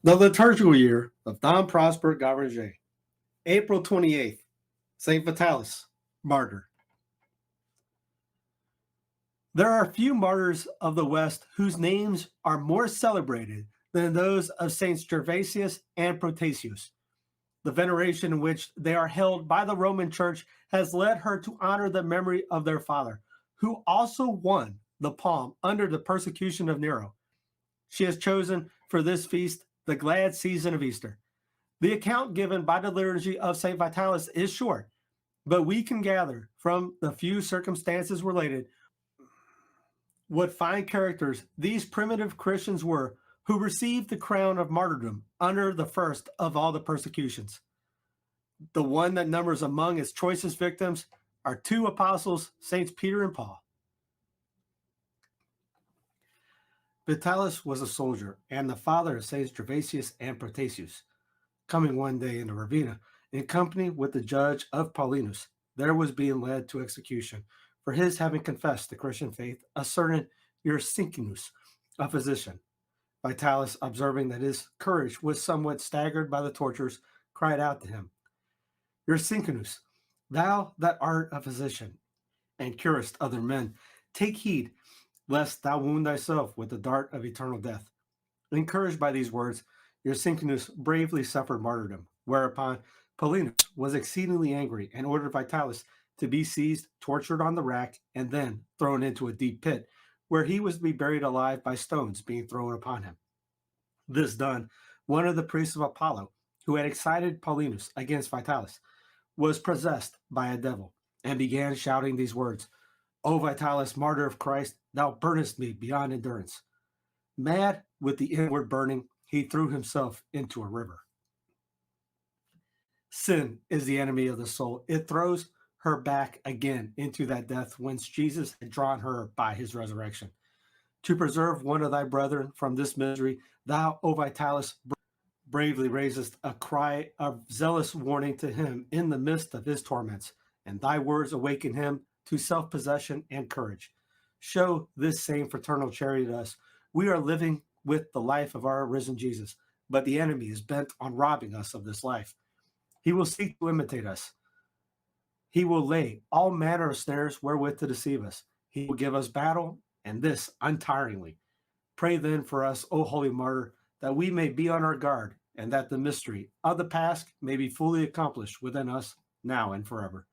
The Liturgical Year of Dom Prosper Guéranger. April 28th, Saint Vitalis, Martyr. There are few martyrs of the West whose names are more celebrated than those of Saints Gervasius and Protasius. The veneration in which they are held by the Roman Church has led her to honor the memory of their father, who also won the palm under the persecution of Nero. She has chosen for this feast the glad season of Easter. The account given by the liturgy of Saint Vitalis is short, but we can gather from the few circumstances related what fine characters these primitive Christians were who received the crown of martyrdom under the first of all the persecutions. The one that numbers among its choicest victims are two apostles, Saints Peter and Paul. Vitalis was a soldier and the father of Saints Gervasius and Protasius. Coming one day into Ravenna, in company with the judge of Paulinus, there was being led to execution for his having confessed the Christian faith a certain Ursinus, a physician. Vitalis, observing that his courage was somewhat staggered by the tortures, cried out to him, Ursinus, thou that art a physician, and curest other men, take heed, lest thou wound thyself with the dart of eternal death. Encouraged by these words, Ursinus bravely suffered martyrdom, whereupon Paulinus was exceedingly angry and ordered Vitalis to be seized, tortured on the rack, and then thrown into a deep pit, where he was to be buried alive by stones being thrown upon him. This done, one of the priests of Apollo, who had excited Paulinus against Vitalis, was possessed by a devil, and began shouting these words, O Vitalis, martyr of Christ, thou burnest me beyond endurance. Mad with the inward burning, he threw himself into a river. Sin is the enemy of the soul. It throws her back again into that death whence Jesus had drawn her by his resurrection. To preserve one of thy brethren from this misery, thou, O Vitalis, bravely raisest a cry of zealous warning to him in the midst of his torments, and thy words awaken him to self-possession and courage. Show this same fraternal charity to us. We are living with the life of our risen Jesus, but the enemy is bent on robbing us of this life. He will seek to imitate us. He will lay all manner of snares wherewith to deceive us. He will give us battle, and this untiringly. Pray then for us, O holy martyr, that we may be on our guard, and that the mystery of the past may be fully accomplished within us now and forever.